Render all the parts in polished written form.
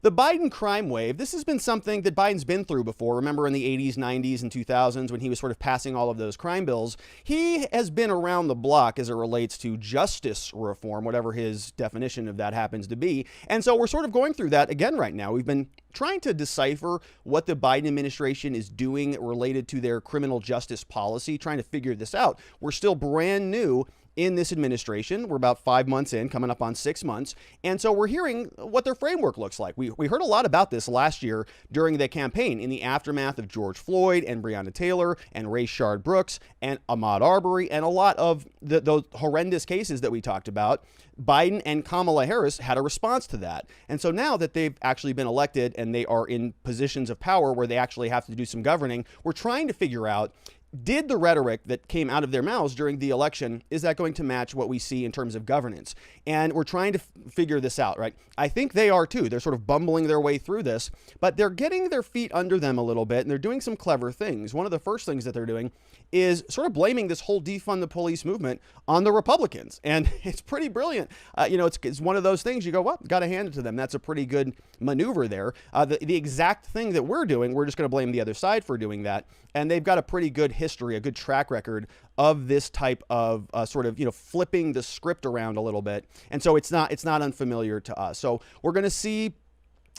the Biden crime wave, this has been something that Biden's been through before. Remember in the 80s, 90s, and 2000s when he was sort of passing all of those crime bills, he has been around the block as it relates to justice reform, whatever his definition of that happens to be. And so we're sort of going through that again right now. We've been trying to decipher what the Biden administration is doing related to their criminal justice policy, trying to figure this out. We're still brand new in this administration. We're about 5 months in, coming up on 6 months. And so we're hearing what their framework looks like. We heard a lot about this last year during the campaign in the aftermath of George Floyd and Breonna Taylor and Rayshard Brooks and Ahmaud Arbery and a lot of those horrendous cases that we talked about. Biden and Kamala Harris had a response to that. And so now that they've actually been elected and they are in positions of power where they actually have to do some governing, we're trying to figure out, did the rhetoric that came out of their mouths during the election, is that going to match what we see in terms of governance? And we're trying to figure this out, right? I think they are too. They're sort of bumbling their way through this, but they're getting their feet under them a little bit and they're doing some clever things. One of the first things that they're doing is sort of blaming this whole defund the police movement on the Republicans. And it's pretty brilliant. It's one of those things you go, well, got to hand it to them. That's a pretty good maneuver there. The exact thing that we're doing, we're just going to blame the other side for doing that. And they've got a pretty good history, a good track record of this type of flipping the script around a little bit. And so it's not unfamiliar to us. So we're going to see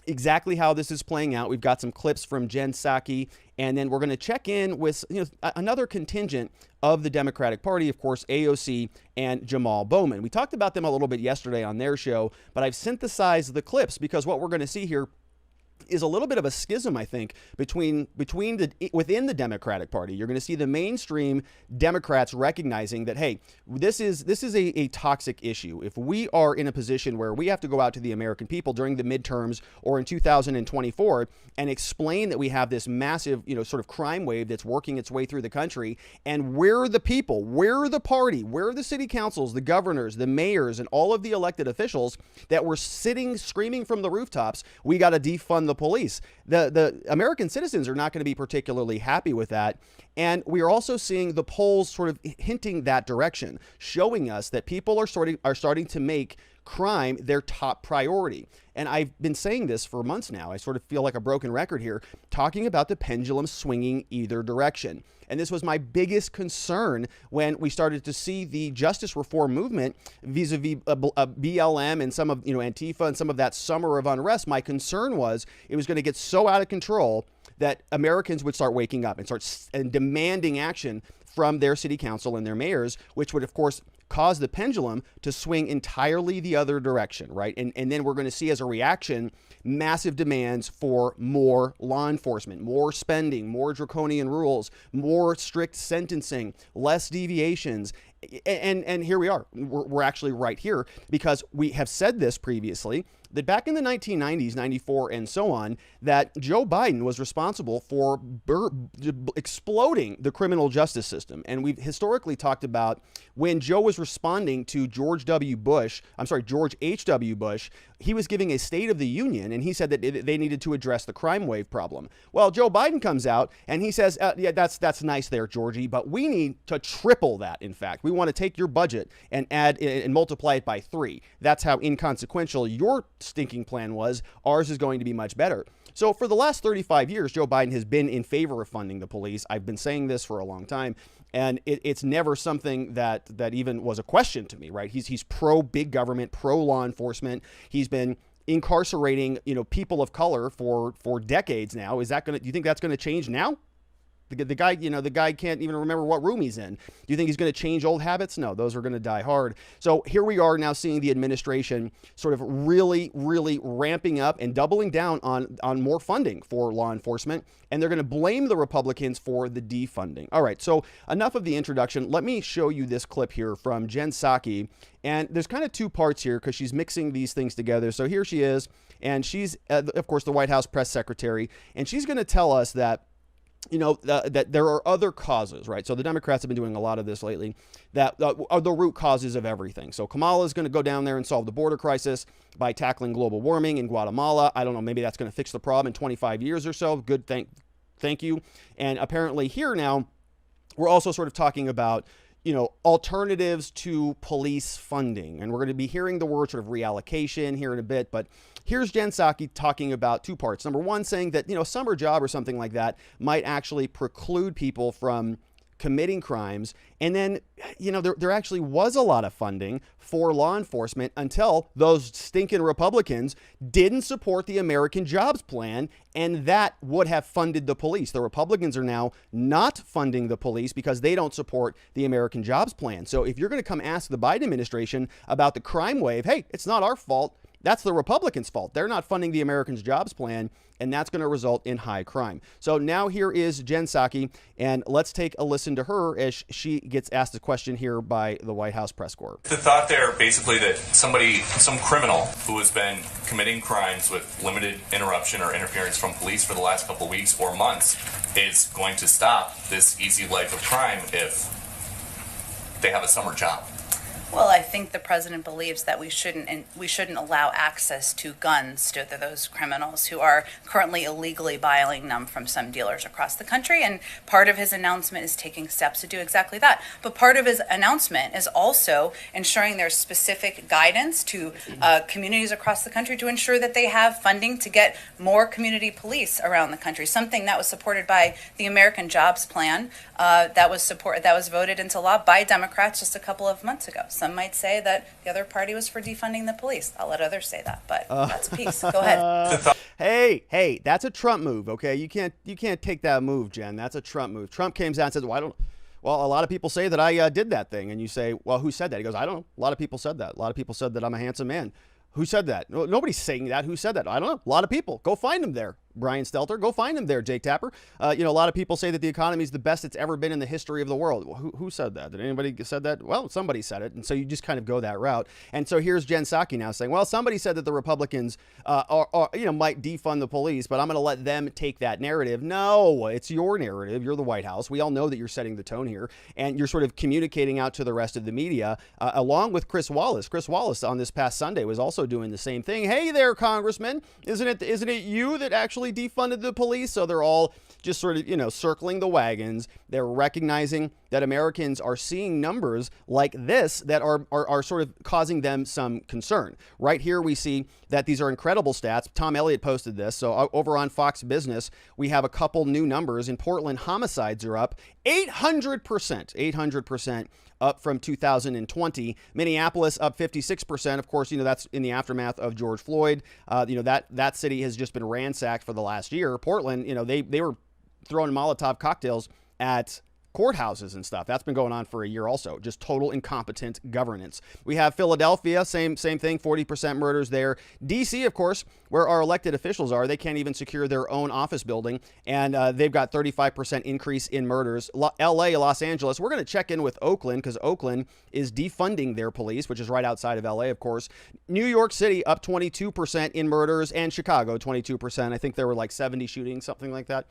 exactly how this is playing out. We've got some clips from Jenn, Psaki, and then we're going to check in with another contingent of the Democratic Party, of course, AOC and Jamaal Bowman. We talked about them a little bit yesterday on their show, but I've synthesized the clips because what we're going to see here is a little bit of a schism, I think, within the Democratic Party. You're going to see the mainstream Democrats recognizing that, hey, this is a toxic issue. If we are in a position where we have to go out to the American people during the midterms or in 2024 and explain that we have this massive, sort of crime wave that's working its way through the country, and we're the people, we're the party, we're the city councils, the governors, the mayors, and all of the elected officials that were sitting screaming from the rooftops, we got to defund the police. The American citizens are not going to be particularly happy with that. And we are also seeing the polls sort of hinting that direction, showing us that people are starting to make crime their top priority. And I've been saying this for months now. I sort of feel like a broken record here, talking about the pendulum swinging either direction. And this was my biggest concern when we started to see the justice reform movement vis-a-vis BLM and some of, Antifa and some of that summer of unrest. My concern was it was going to get so out of control that Americans would start waking up and start demanding action from their city council and their mayors, which would, of course, cause the pendulum to swing entirely the other direction, right? And then we're going to see as a reaction, massive demands for more law enforcement, more spending, more draconian rules, more strict sentencing, less deviations. And here we are. We're actually right here because we have said this previously, that back in the 1990s, 94, and so on, that Joe Biden was responsible for exploding the criminal justice system. And we've historically talked about when Joe was responding to George H.W. Bush, he was giving a State of the Union, and he said that they needed to address the crime wave problem. Well, Joe Biden comes out and he says, yeah, that's nice there, Georgie, but we need to triple that. In fact, we want to take your budget and add and multiply it by 3. That's how inconsequential your stinking plan was. Ours is going to be much better. So for the last 35 years, Joe Biden has been in favor of funding the police. I've been saying this for a long time, and it's never something that even was a question to me, right? He's pro big government, pro law enforcement. He's been incarcerating, people of color for decades now. Do you think that's going to change now? The guy can't even remember what room he's in. Do you think he's going to change old habits? No, those are going to die hard. So here we are now seeing the administration sort of really, really ramping up and doubling down on more funding for law enforcement. And they're going to blame the Republicans for the defunding. All right, so enough of the introduction. Let me show you this clip here from Jenn, Psaki. And there's kind of 2 parts here because she's mixing these things together. So here she is, and she's, of course, the White House press secretary. And she's going to tell us that that there are other causes, right? So the Democrats have been doing a lot of this lately that are the root causes of everything. So Kamala is going to go down there and solve the border crisis by tackling global warming in Guatemala. I don't know, maybe that's going to fix the problem in 25 years or so. Good, thank you. And apparently here now, we're also sort of talking about alternatives to police funding. And we're going to be hearing the word sort of reallocation here in a bit, but here's Jenn Psaki talking about two parts. Number one, saying that, a summer job or something like that might actually preclude people from committing crimes. And then, there actually was a lot of funding for law enforcement until those stinking Republicans didn't support the American Jobs Plan, and that would have funded the police. The Republicans are now not funding the police because they don't support the American Jobs Plan. So if you're going to come ask the Biden administration about the crime wave, hey, it's not our fault. That's the Republicans' fault. They're not funding the Americans Jobs Plan, and that's going to result in high crime. So now here is Jenn Psaki, and let's take a listen to her as she gets asked a question here by the White House press corps. The thought there basically that some criminal who has been committing crimes with limited interruption or interference from police for the last couple of weeks or months is going to stop this easy life of crime if they have a summer job. Well, I think the president believes that we shouldn't allow access to guns to those criminals who are currently illegally buying them from some dealers across the country. And part of his announcement is taking steps to do exactly that. But part of his announcement is also ensuring there's specific guidance to communities across the country to ensure that they have funding to get more community police around the country. Something that was supported by the American Jobs Plan that was voted into law by Democrats just a couple of months ago. Some might say that the other party was for defunding the police. I'll let others say that, but that's a piece. Go ahead. Hey, that's a Trump move, okay? You can't take that move, Jen. That's a Trump move. Trump came out and says, well, a lot of people say that I did that thing. And you say, well, who said that? He goes, I don't know. A lot of people said that. A lot of people said that I'm a handsome man. Who said that? Nobody's saying that. Who said that? I don't know. A lot of people. Go find them there. Brian Stelter, go find him there, Jake Tapper. A lot of people say that the economy is the best it's ever been in the history of the world. Well, who said that? Did anybody said that? Well, somebody said it. And so you just kind of go that route. And so here's Jenn Psaki now saying, well, somebody said that the Republicans might defund the police, but I'm going to let them take that narrative. No, it's your narrative. You're the White House. We all know that you're setting the tone here, and you're sort of communicating out to the rest of the media, along with Chris Wallace. Chris Wallace on this past Sunday was also doing the same thing. Hey there, Congressman. Isn't it you that actually defunded the police? So they're all just sort of, circling the wagons. They're recognizing that Americans are seeing numbers like this that are sort of causing them some concern. Right here, we see that these are incredible stats. Tom Elliott posted this. So over on Fox Business, we have a couple new numbers. In Portland, homicides are up 800%, up from 2020. Minneapolis up 56%. Of course, that's in the aftermath of George Floyd. That city has just been ransacked for the last year. Portland, they were throwing Molotov cocktails at courthouses and stuff. That's been going on for a year also. Just total incompetent governance. We have Philadelphia, same thing, 40% murders there. DC, of course, where our elected officials are, they can't even secure their own office building, and they've got 35% increase in murders. LA, Los Angeles, we're going to check in with Oakland because Oakland is defunding their police, which is right outside of LA, of course. New York City up 22% in murders, and Chicago 22%. I think there were like 70 shootings, something like that,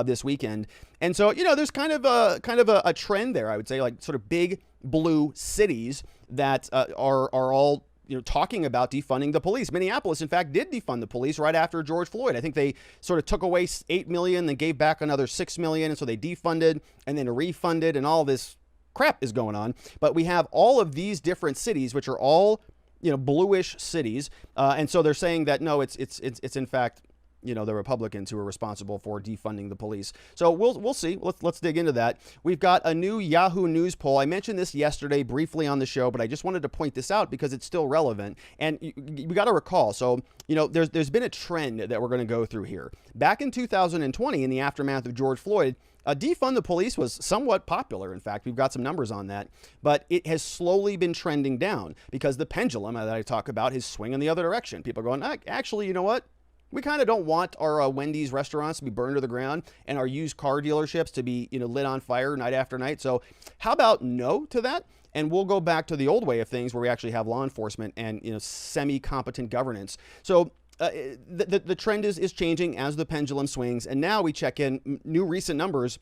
this weekend. And so, there's kind of a trend there, I would say, like sort of big blue cities that are all talking about defunding the police. Minneapolis, in fact, did defund the police right after George Floyd. I think they sort of took away $8 million, then gave back another $6 million, and so they defunded and then refunded, and all this crap is going on. But we have all of these different cities, which are all bluish cities, and so they're saying that no, it's in fact the Republicans who are responsible for defunding the police. So we'll see. Let's dig into that. We've got a new Yahoo News poll. I mentioned this yesterday briefly on the show, but I just wanted to point this out because it's still relevant. And we got to recall. So there's been a trend that we're going to go through here. Back in 2020, in the aftermath of George Floyd, defund the police was somewhat popular. In fact, we've got some numbers on that, but it has slowly been trending down because the pendulum that I talk about is swinging the other direction. People are going, actually, you know what? We kind of don't want our Wendy's restaurants to be burned to the ground and our used car dealerships to be, lit on fire night after night. So how about no to that? And we'll go back to the old way of things where we actually have law enforcement and, semi-competent governance. So the trend is changing as the pendulum swings. And now we check in new recent numbers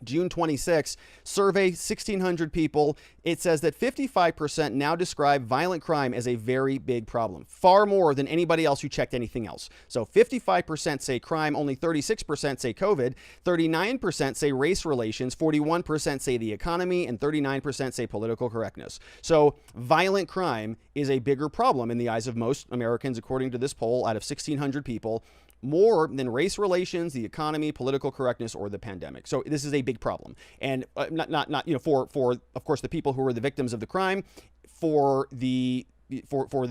June 26, survey 1,600 people. It says that 55% now describe violent crime as a very big problem, far more than anybody else who checked anything else. So 55% say crime, only 36% say COVID, 39% say race relations, 41% say the economy, and 39% say political correctness. So violent crime is a bigger problem in the eyes of most Americans, according to this poll out of 1,600 people, more than race relations, the economy, political correctness, or the pandemic. So this is a big problem, and not for of course the people who are the victims of the crime, for the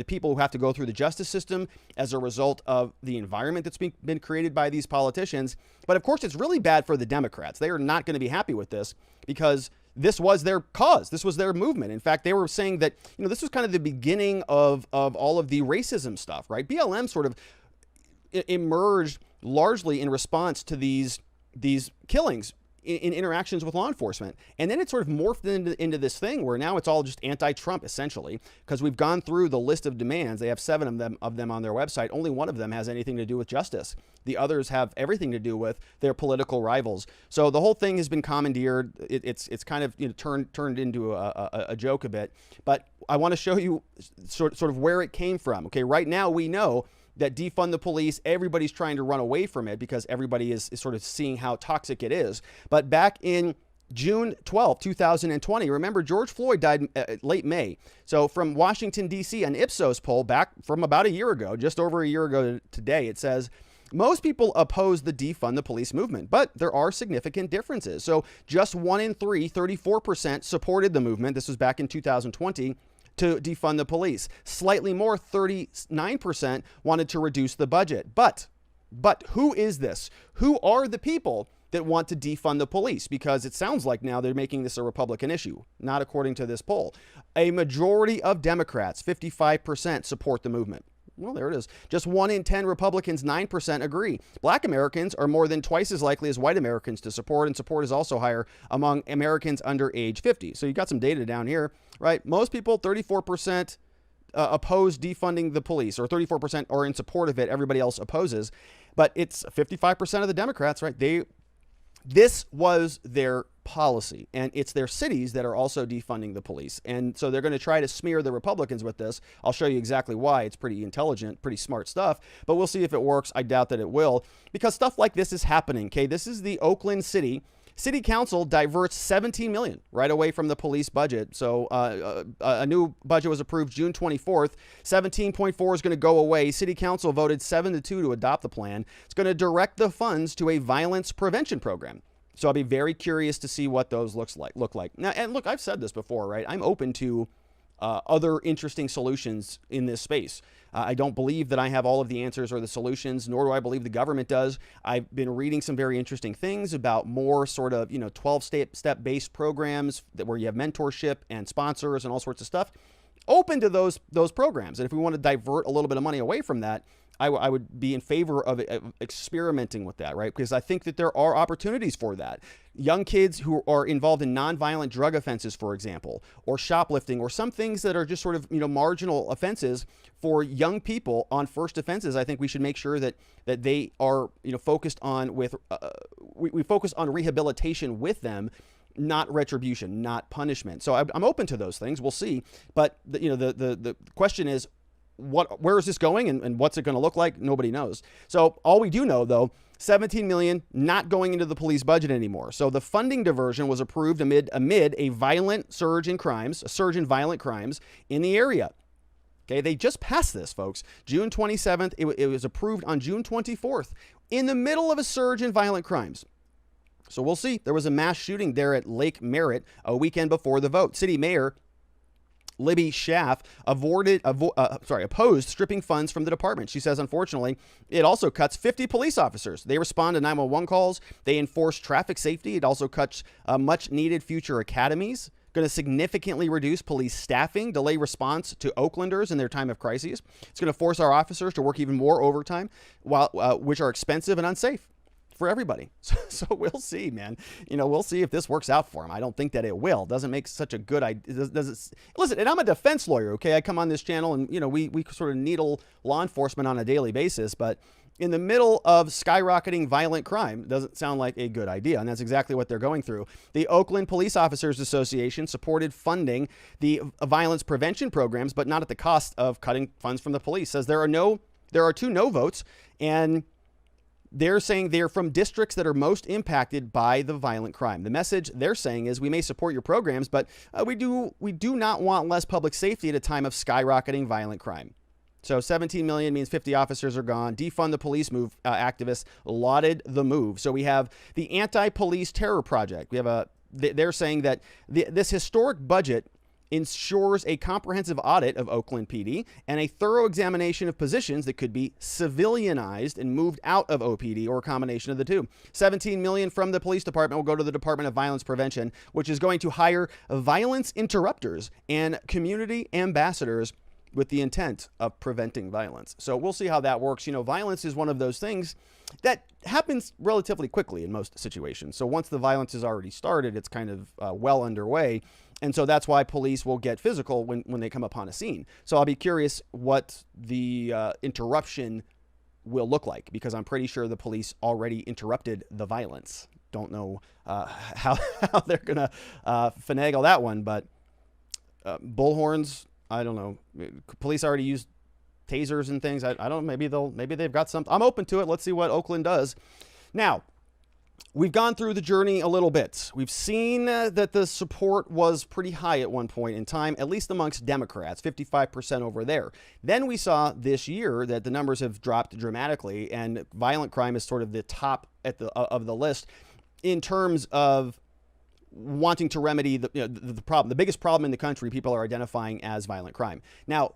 people who have to go through the justice system as a result of the environment that's been created by these politicians. But of course, it's really bad for the Democrats. They are not going to be happy with this because this was their cause. This was their movement. In fact, they were saying that this was kind of the beginning of all of the racism stuff, right? BLM sort of emerged largely in response to these killings in interactions with law enforcement. And then it sort of morphed into this thing where now it's all just anti-Trump, essentially, because we've gone through the list of demands. They have 7 of them on their website. Only one of them has anything to do with justice. The others have everything to do with their political rivals. So the whole thing has been commandeered. It's kind of turned into a joke a bit. But I want to show you sort of where it came from. Okay, right now we know that defund the police, everybody's trying to run away from it because everybody is sort of seeing how toxic it is. But back in June 12, 2020, remember George Floyd died late May. So from Washington, D.C., an Ipsos poll back from about a year ago, just over a year ago today, it says, most people oppose the defund the police movement, but there are significant differences. So just 1 in 3, 34% supported the movement. This was back in 2020. To defund the police. Slightly more, 39% wanted to reduce the budget. But who is this? Who are the people that want to defund the police? Because it sounds like now they're making this a Republican issue, not according to this poll. A majority of Democrats, 55%, support the movement. Well, there it is. Just 1 in 10 Republicans, 9% agree. Black Americans are more than twice as likely as white Americans to support, and support is also higher among Americans under age 50. So you got some data down here, right? Most people, 34%, oppose defunding the police, or 34% are in support of it. Everybody else opposes. But it's 55% of the Democrats, right? This was their policy, and it's their cities that are also defunding the police. And so they're going to try to smear the Republicans with this. I'll show you exactly why. It's pretty intelligent, pretty smart stuff, but we'll see if it works. I doubt that it will, because stuff like this is happening. Okay, this is the Oakland City Council diverts $17 million right away from the police budget. So a new budget was approved June 24th. 17.4 is going to go away. City Council voted 7-2 to adopt the plan. It's going to direct the funds to a violence prevention program. So I'll be very curious to see what those look like. Now, and look, I've said this before, right? I'm open to other interesting solutions in this space. I don't believe that I have all of the answers or the solutions, nor do I believe the government does. I've been reading some very interesting things about more sort of 12-step based programs where you have mentorship and sponsors and all sorts of stuff. Open to those programs, and if we want to divert a little bit of money away from that, I would be in favor of experimenting with that, right? Because I think that there are opportunities for that. Young kids who are involved in nonviolent drug offenses, for example, or shoplifting, or some things that are just sort of marginal offenses for young people on first offenses. I think we should make sure that they are focused on we focus on rehabilitation with them, not retribution, not punishment. So I'm open to those things. We'll see. But the question is, where is this going and what's it going to look like? Nobody knows. So all we do know, though, 17 million not going into the police budget anymore. So the funding diversion was approved amid a violent surge in crimes, a surge in violent crimes in the area. Okay, they just passed this, folks. June 27th, it was approved on June 24th, in the middle of a surge in violent crimes. So we'll see. There was a mass shooting there at Lake Merritt a weekend before the vote. City Mayor Libby Schaaf opposed stripping funds from the department. She says, unfortunately, it also cuts 50 police officers. They respond to 911 calls. They enforce traffic safety. It also cuts much needed future academies. Going to significantly reduce police staffing, delay response to Oaklanders in their time of crises. It's going to force our officers to work even more overtime, which are expensive and unsafe for everybody. So we'll see, man. We'll see if this works out for him. I don't think that it will. Doesn't make such a good idea. Listen, and I'm a defense lawyer, okay? I come on this channel and, we sort of needle law enforcement on a daily basis, but in the middle of skyrocketing violent crime doesn't sound like a good idea. And that's exactly what they're going through. The Oakland Police Officers Association supported funding the violence prevention programs, but not at the cost of cutting funds from the police. Says there are 2 no votes, and they're saying they're from districts that are most impacted by the violent crime. The message they're saying is we may support your programs, but we do not want less public safety at a time of skyrocketing violent crime. So 17 million means 50 officers are gone. Defund the Police move activists lauded the move. So we have the Anti-Police Terror Project. We have they're saying that this historic budget ensures a comprehensive audit of Oakland PD and a thorough examination of positions that could be civilianized and moved out of OPD, or a combination of the two. 17 million from the police department will go to the Department of Violence Prevention, which is going to hire violence interrupters and community ambassadors with the intent of preventing violence. So we'll see how that works. Violence is one of those things that happens relatively quickly in most situations. So once the violence is already started, it's kind of well underway. And so that's why police will get physical when they come upon a scene. So I'll be curious what the interruption will look like, because I'm pretty sure the police already interrupted the violence. Don't know how they're going to finagle that one, but bullhorns, I don't know. Police already used tasers and things. I don't know. Maybe they've got something. I'm open to it. Let's see what Oakland does. Now, we've gone through the journey a little bit. We've seen that the support was pretty high at one point in time, at least amongst Democrats, 55% over there. Then we saw this year that the numbers have dropped dramatically, and violent crime is sort of the top of the list in terms of wanting to remedy the problem. The biggest problem in the country, people are identifying as violent crime. Now,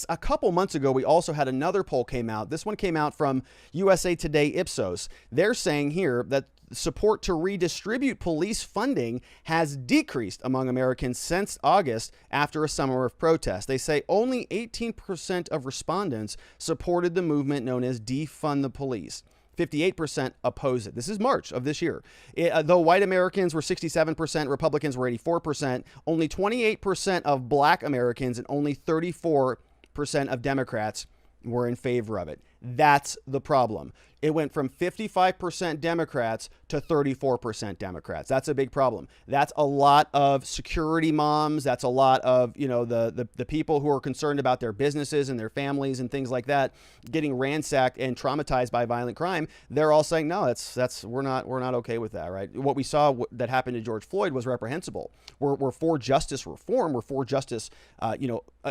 a couple months ago, we also had another poll came out. This one came out from USA Today Ipsos. They're saying here that support to redistribute police funding has decreased among Americans since August after a summer of protests. They say only 18% of respondents supported the movement known as Defund the Police. 58% oppose it. This is March of this year. Though white Americans were 67%, Republicans were 84%, only 28% of black Americans and only 34% of Democrats were in favor of it. That's the problem. It went from 55% Democrats to 34% Democrats. That's a big problem. That's a lot of security moms. That's a lot of, the people who are concerned about their businesses and their families and things like that getting ransacked and traumatized by violent crime. They're all saying, no, we're not okay with that, right? What we saw that happened to George Floyd was reprehensible. We're for justice reform. We're for justice,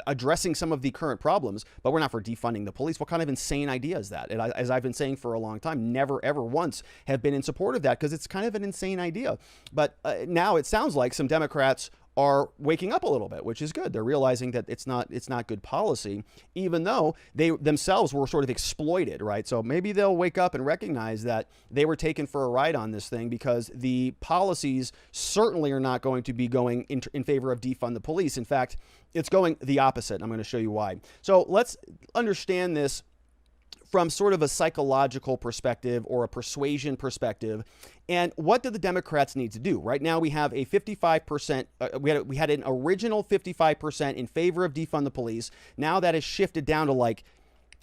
addressing some of the current problems, but we're not for defunding the police. What kind of insane idea is that? And as I've been saying for a long time, never ever once have been in support of that, because it's kind of an insane idea. But now it sounds like some Democrats are waking up a little bit, which is good. They're realizing that it's not good policy, even though they themselves were sort of exploited, right? So maybe they'll wake up and recognize that they were taken for a ride on this thing, because the policies certainly are not going to be going in favor of defund the police. In fact, it's going the opposite. I'm going to show you why. So let's understand this from sort of a psychological perspective or a persuasion perspective. And what do the Democrats need to do? Right now we have a 55%, we had an original 55% in favor of defund the police. Now that has shifted down to like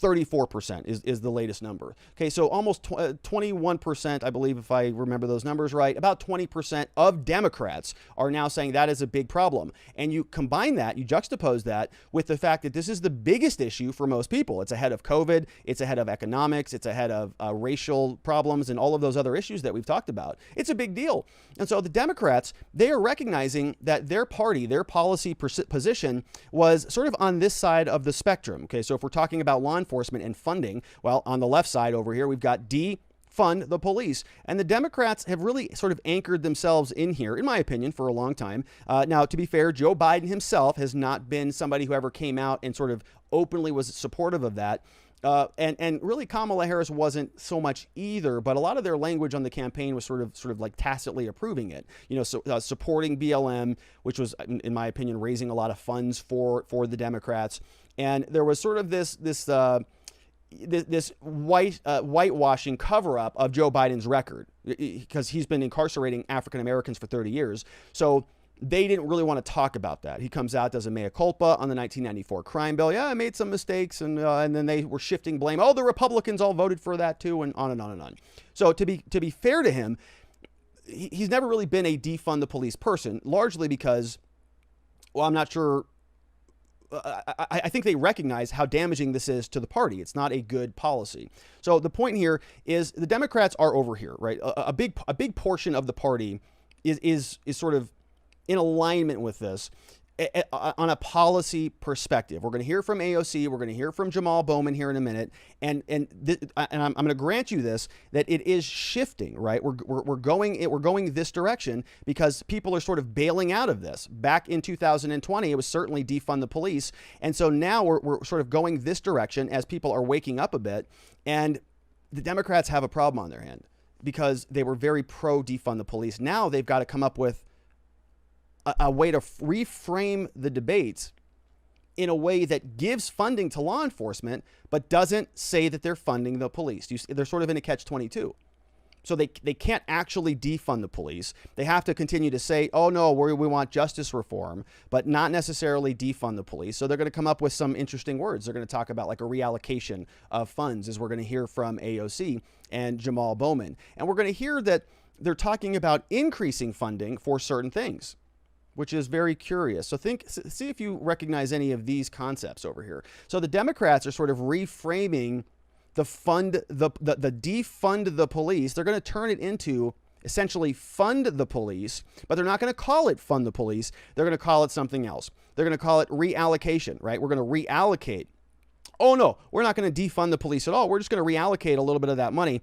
34% is the latest number. Okay, so almost 21%, I believe, if I remember those numbers right, about 20% of Democrats are now saying that is a big problem. And you combine that, you juxtapose that with the fact that this is the biggest issue for most people. It's ahead of COVID, it's ahead of economics, it's ahead of racial problems and all of those other issues that we've talked about. It's a big deal. And so the Democrats, they are recognizing that their party, their policy position was sort of on this side of the spectrum. Okay, so if we're talking about law enforcement and funding, well, on the left side over here, we've got defund the police. And the Democrats have really sort of anchored themselves in here, in my opinion, for a long time. Now, to be fair, Joe Biden himself has not been somebody who ever came out and sort of openly was supportive of that. And really Kamala Harris wasn't so much either, but a lot of their language on the campaign was sort of like tacitly approving it, supporting BLM, which was, in my opinion, raising a lot of funds for the Democrats. And there was sort of this whitewashing cover up of Joe Biden's record, because he's been incarcerating African Americans for 30 years. So they didn't really want to talk about that. He comes out, does a mea culpa on the 1994 crime bill. Yeah, I made some mistakes, and then they were shifting blame. Oh, the Republicans all voted for that too, and on and on and on. So to be fair to him, he's never really been a defund the police person, largely because, well, I'm not sure. I think they recognize how damaging this is to the party. It's not a good policy. So the point here is the Democrats are over here, right? A big portion of the party is sort of in alignment with this on a policy perspective. We're going to hear from AOC. We're going to hear from Jamaal Bowman here in a minute. And I'm going to grant you this, that it is shifting, right? We're going this direction because people are sort of bailing out of this. Back in 2020, it was certainly defund the police. And so now we're sort of going this direction as people are waking up a bit. And the Democrats have a problem on their hand because they were very pro defund the police. Now they've got to come up with a way to reframe the debates in a way that gives funding to law enforcement, but doesn't say that they're funding the police. They're sort of in a catch-22. So they can't actually defund the police. They have to continue to say, oh, no, we want justice reform, but not necessarily defund the police. So they're going to come up with some interesting words. They're going to talk about like a reallocation of funds, as we're going to hear from AOC and Jamaal Bowman. And we're going to hear that they're talking about increasing funding for certain things, which is very curious. So see if you recognize any of these concepts over here. So the Democrats are sort of reframing the defund the police. They're going to turn it into essentially fund the police, but they're not going to call it fund the police. They're going to call it something else. They're going to call it reallocation, right? We're going to reallocate. Oh no, we're not going to defund the police at all. We're just going to reallocate a little bit of that money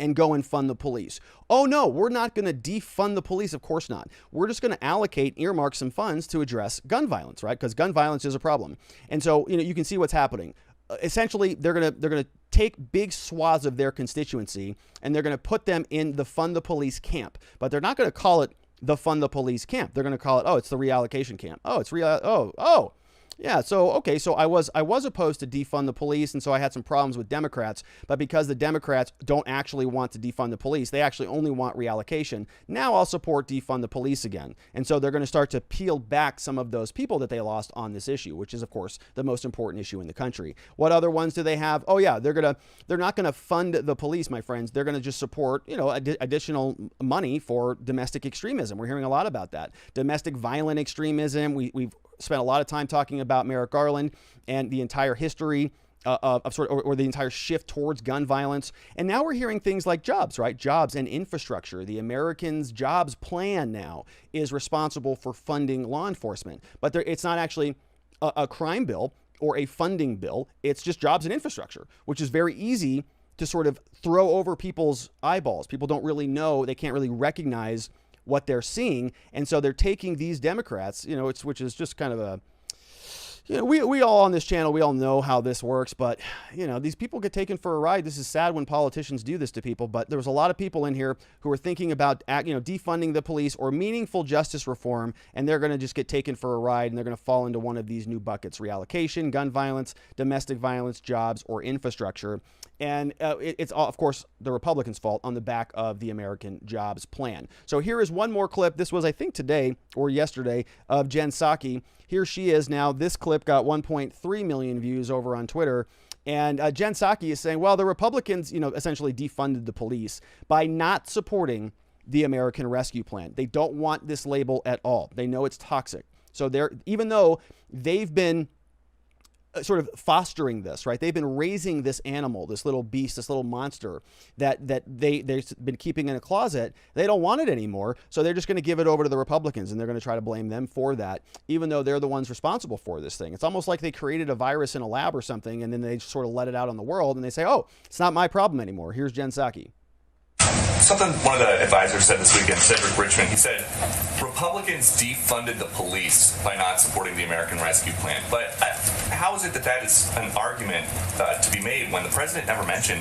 and go and fund the police. Oh no, we're not going to defund the police. Of course not. We're just going to earmark some funds to address gun violence, right? Because gun violence is a problem. And so, you can see what's happening. Essentially, they're going to take big swaths of their constituency and they're going to put them in the fund the police camp. But they're not going to call it the fund the police camp. They're going to call it, it's the reallocation camp. Yeah, so I was opposed to defund the police, and so I had some problems with Democrats, but because the Democrats don't actually want to defund the police, they actually only want reallocation, now I'll support defund the police again. And so they're going to start to peel back some of those people that they lost on this issue, which is, of course, the most important issue in the country. What other ones do they have? Oh yeah, they're not going to fund the police, my friends. They're going to just support, additional money for domestic extremism. We're hearing a lot about that. Domestic violent extremism. We've spent a lot of time talking about Merrick Garland and the entire history or the entire shift towards gun violence. And now we're hearing things like jobs, right? Jobs and infrastructure. The Americans' Jobs Plan now is responsible for funding law enforcement. But it's not actually a crime bill or a funding bill. It's just jobs and infrastructure, which is very easy to sort of throw over people's eyeballs. People don't really know. They can't really recognize what they're seeing. And so they're taking these Democrats, which is just kind of a, we all on this channel, we all know how this works, but these people get taken for a ride. This is sad when politicians do this to people, but there was a lot of people in here who are thinking about, defunding the police or meaningful justice reform, and they're going to just get taken for a ride, and they're going to fall into one of these new buckets: reallocation, gun violence, domestic violence, jobs, or infrastructure. And it's, of course, the Republicans' fault on the back of the American Jobs Plan. So here is one more clip. This was, I think, today or yesterday, of Jenn Psaki. Here she is now. This clip got 1.3 million views over on Twitter. And Jenn Psaki is saying, well, the Republicans, essentially defunded the police by not supporting the American Rescue Plan. They don't want this label at all. They know it's toxic. So even though they've been sort of fostering this, right? They've been raising this animal, this little beast, this little monster that they've been keeping in a closet. They don't want it anymore. So they're just going to give it over to the Republicans, and they're going to try to blame them for that, even though they're the ones responsible for this thing. It's almost like they created a virus in a lab or something, and then they just sort of let it out on the world, and they say, oh, it's not my problem anymore. Here's Jenn Psaki. Something one of the advisors said this weekend, Cedric Richmond, he said, Republicans defunded the police by not supporting the American Rescue Plan. But how is it that is an argument to be made when the president never mentioned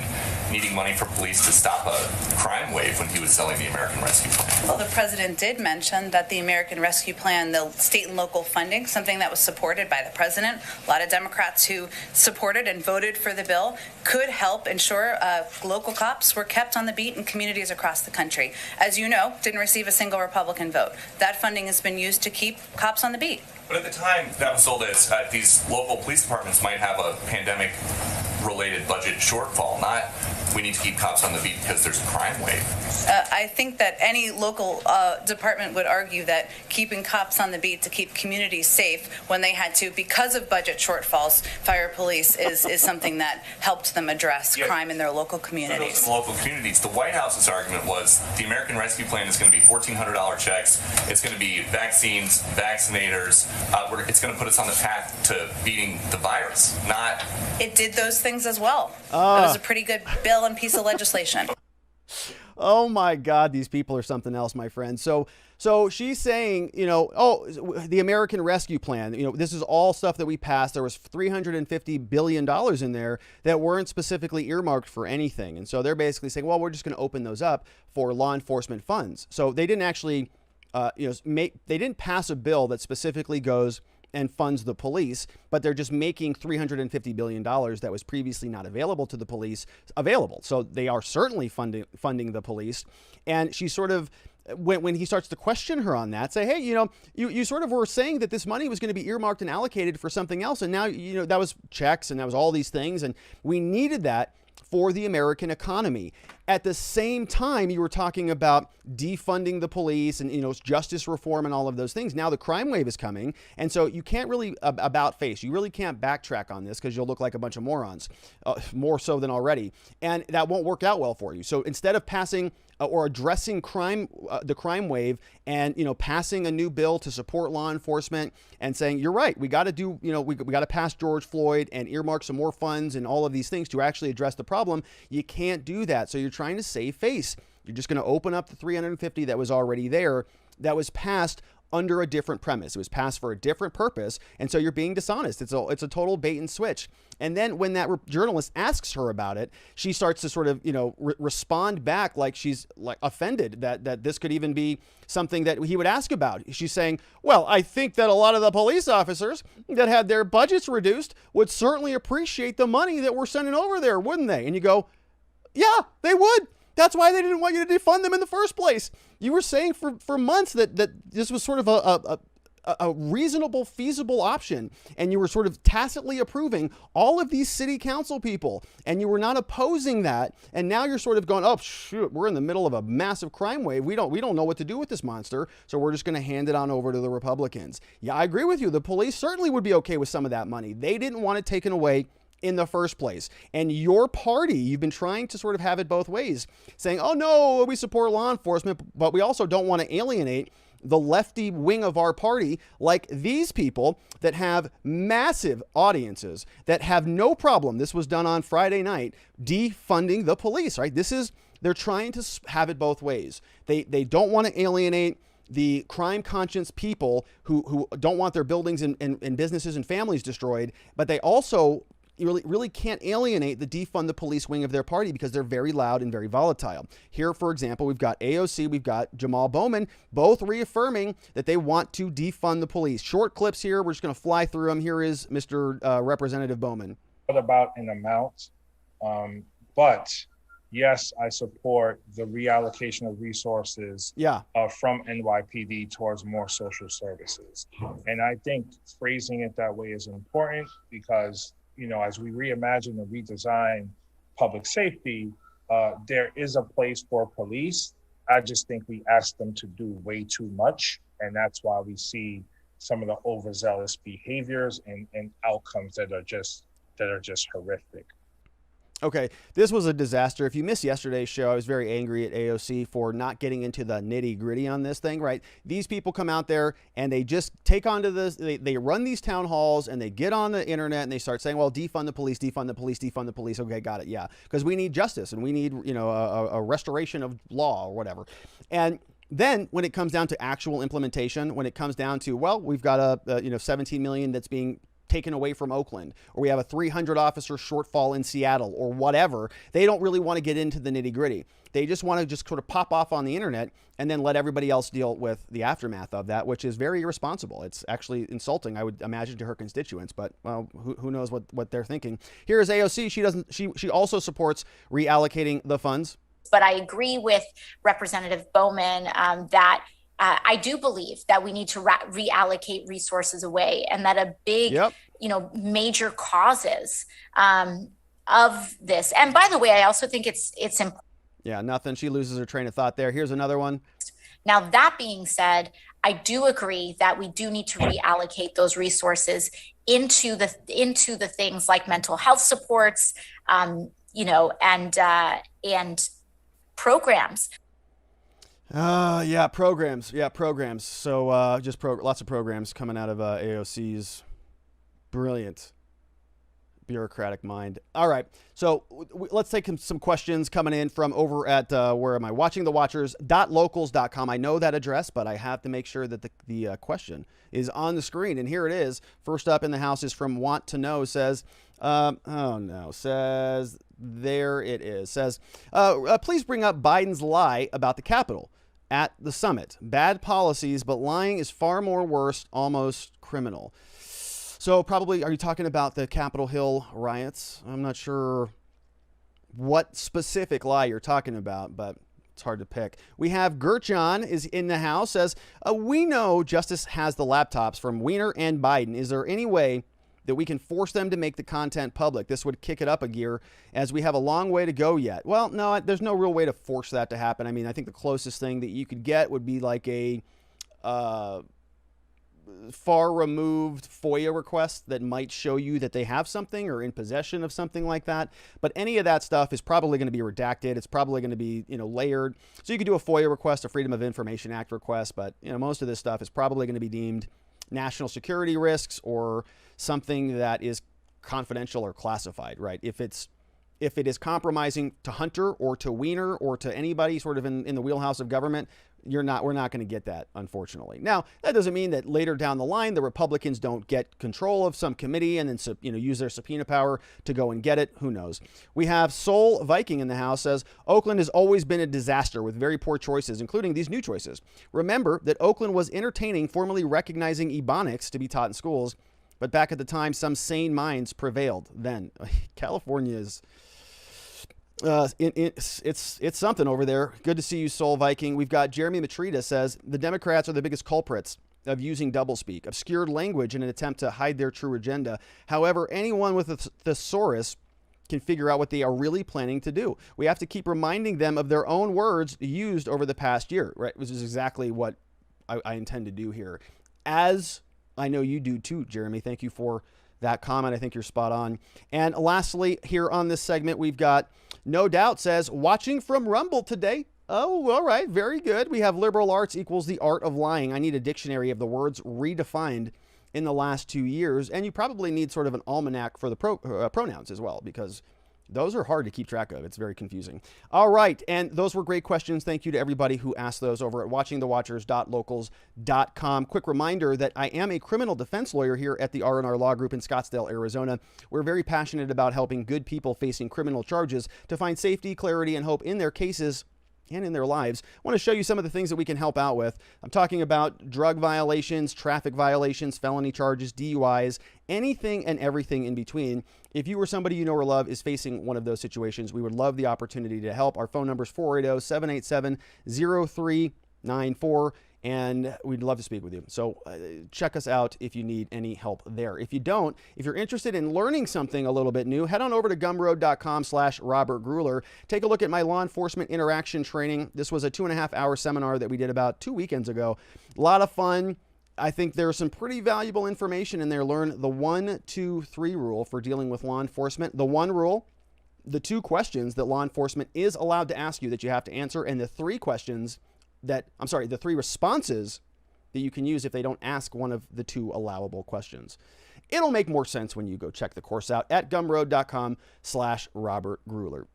needing money for police to stop a crime wave when he was selling the American Rescue Plan? Well, the president did mention that the American Rescue Plan, the state and local funding, something that was supported by the president, a lot of Democrats who supported and voted for the bill, could help ensure local cops were kept on the beat in communities across the country. As you know, didn't receive a single Republican vote. That funding has been used to keep cops on the beat. But at the time, that was sold as these local police departments might have a pandemic-related budget shortfall, not we need to keep cops on the beat because there's a crime wave. I think that any local department would argue that keeping cops on the beat to keep communities safe when they had to, because of budget shortfalls, fire police is something that helped them address crime in their local communities. In the local communities, the White House's argument was the American Rescue Plan is going to be $1,400 checks. It's going to be vaccines, vaccinators. It's going to put us on the path to beating the virus. Not. It did those things as well. It was a pretty good bill and piece of legislation. Oh my God, these people are something else, my friend. So she's saying, the American Rescue Plan, this is all stuff that we passed. There was $350 billion in there that weren't specifically earmarked for anything. And so they're basically saying, well, we're just going to open those up for law enforcement funds. So they didn't actually, they didn't pass a bill that specifically goes and funds the police, but they're just making $350 billion that was previously not available to the police available. So they are certainly funding the police. And she sort of, when he starts to question her on that, say, hey, you sort of were saying that this money was going to be earmarked and allocated for something else. And now, that was checks and that was all these things. And we needed that for the American economy. At the same time, you were talking about defunding the police and, justice reform and all of those things. Now the crime wave is coming. And so you can't really about face. You really can't backtrack on this because you'll look like a bunch of morons, more so than already. And that won't work out well for you. So instead of passing or addressing the crime wave and, passing a new bill to support law enforcement and saying, you're right, we got to do, we got to pass George Floyd and earmark some more funds and all of these things to actually address the problem. You can't do that. So you're trying to save face. You're just going to open up the 350 that was already there that was passed under a different premise. It was passed for a different purpose. And so you're being dishonest. It's a total bait and switch. And then when that journalist asks her about it, she starts to sort of, respond back like she's like offended that this could even be something that he would ask about. She's saying, well, I think that a lot of the police officers that had their budgets reduced would certainly appreciate the money that we're sending over there, wouldn't they? And you go, yeah, they would. That's why they didn't want you to defund them in the first place. You were saying for months that this was sort of a reasonable, feasible option. And you were sort of tacitly approving all of these city council people. And you were not opposing that. And now you're sort of going, oh, shoot, we're in the middle of a massive crime wave. We don't know what to do with this monster. So we're just going to hand it on over to the Republicans. Yeah, I agree with you. The police certainly would be okay with some of that money. They didn't want it taken away in the first place. And your party, you've been trying to sort of have it both ways, saying, oh no, we support law enforcement, but we also don't want to alienate the lefty wing of our party, like these people that have massive audiences that have no problem. This was done on Friday night, defunding the police, right? They're trying to have it both ways. They don't want to alienate the crime conscious people who don't want their buildings and businesses and families destroyed, but they also really can't alienate the defund the police wing of their party because they're very loud and very volatile. Here, for example, we've got AOC, we've got Jamaal Bowman, both reaffirming that they want to defund the police. Short clips here. We're just going to fly through them. Here is Mr. Representative Bowman. About an amount, but yes, I support the reallocation of resources from NYPD towards more social services. And I think phrasing it that way is important because as we reimagine and redesign public safety, there is a place for police. I just think we ask them to do way too much. And that's why we see some of the overzealous behaviors and outcomes that are just horrific. Okay, this was a disaster. If you missed yesterday's show, I was very angry at AOC for not getting into the nitty gritty on this thing, right? These people come out there and they just take onto this, they run these town halls and they get on the internet and they start saying, well, defund the police, defund the police, defund the police. Okay, got it. Yeah, because we need justice and we need, a restoration of law or whatever. And then when it comes down to actual implementation, when it comes down to, well, we've got a 17 million that's being taken away from Oakland, or we have a 300 officer shortfall in Seattle or whatever, they don't really want to get into the nitty gritty. They just want to just sort of pop off on the internet and then let everybody else deal with the aftermath of that, which is very irresponsible. It's actually insulting, I would imagine, to her constituents, but well, who knows what they're thinking. Here is AOC. She also supports reallocating the funds. But I agree with Representative Bowman that I do believe that we need to reallocate resources away, and that a big, major causes of this. And by the way, I also think it's important. Yeah, nothing. She loses her train of thought there. Here's another one. Now, that being said, I do agree that we do need to reallocate those resources into the things like mental health supports, and programs. Programs. So lots of programs coming out of AOC's brilliant bureaucratic mind. All right, so let's take some questions coming in from over at where am I? watchingthewatchers.locals.com. I know that address, but I have to make sure that the question is on the screen, and here it is. First up in the house is from Want to Know. Says, there it is. Says, please bring up Biden's lie about the Capitol at the summit. Bad policies, but lying is far more worse, almost criminal. So probably, are you talking about the Capitol Hill riots? I'm not sure what specific lie you're talking about, but it's hard to pick. We have Gertjan is in the house, says, we know Justice has the laptops from Weiner and Biden. Is there any way that we can force them to make the content public? This would kick it up a gear, as we have a long way to go yet. Well, no, there's no real way to force that to happen. I mean, I think the closest thing that you could get would be like a far removed FOIA request that might show you that they have something or in possession of something like that. But any of that stuff is probably going to be redacted. It's probably going to be, layered. So you could do a FOIA request, a Freedom of Information Act request, but most of this stuff is probably going to be deemed national security risks or something that is confidential or classified, right? If it is compromising to Hunter or to Weiner or to anybody sort of in the wheelhouse of government, we're not going to get that, unfortunately. Now, that doesn't mean that later down the line, the Republicans don't get control of some committee and then, use their subpoena power to go and get it. Who knows? We have Soul Viking in the house, says, Oakland has always been a disaster with very poor choices, including these new choices. Remember that Oakland was entertaining formally recognizing Ebonics to be taught in schools, but back at the time, some sane minds prevailed then. California is... it's something over there. Good to see you, Soul Viking. We've got Jeremy Matrita says, the Democrats are the biggest culprits of using doublespeak, obscured language in an attempt to hide their true agenda. However, anyone with a thesaurus can figure out what they are really planning to do. We have to keep reminding them of their own words used over the past year, right? Which is exactly what I intend to do here. As I know you do too, Jeremy. Thank you for that comment. I think you're spot on. And lastly, here on this segment, we've got No Doubt says, watching from Rumble today. Oh, all right. Very good. We have liberal arts equals the art of lying. I need a dictionary of the words redefined in the last 2 years. And you probably need sort of an almanac for the pronouns as well, because those are hard to keep track of. It's very confusing. All right. And those were great questions. Thank you to everybody who asked those over at watchingthewatchers.locals.com. Quick reminder that I am a criminal defense lawyer here at the R&R Law Group in Scottsdale, Arizona. We're very passionate about helping good people facing criminal charges to find safety, clarity, and hope in their cases and in their lives. I want to show you some of the things that we can help out with. I'm talking about drug violations, traffic violations, felony charges, DUIs, anything and everything in between. If you or somebody you know or love is facing one of those situations, we would love the opportunity to help. Our phone number is 480-787-0394, and we'd love to speak with you. So check us out if you need any help there. If you don't, if you're interested in learning something a little bit new, head on over to gumroad.com/Robert Gruler. Take a look at my law enforcement interaction training. This was a 2.5-hour seminar that we did about 2 weekends ago. A lot of fun. I think there's some pretty valuable information in there. Learn the 1-2-3 rule for dealing with law enforcement. The 1 rule, the 2 questions that law enforcement is allowed to ask you that you have to answer, and the 3 responses that you can use if they don't ask one of the 2 allowable questions. It'll make more sense when you go check the course out at gumroad.com/Robert Gruler.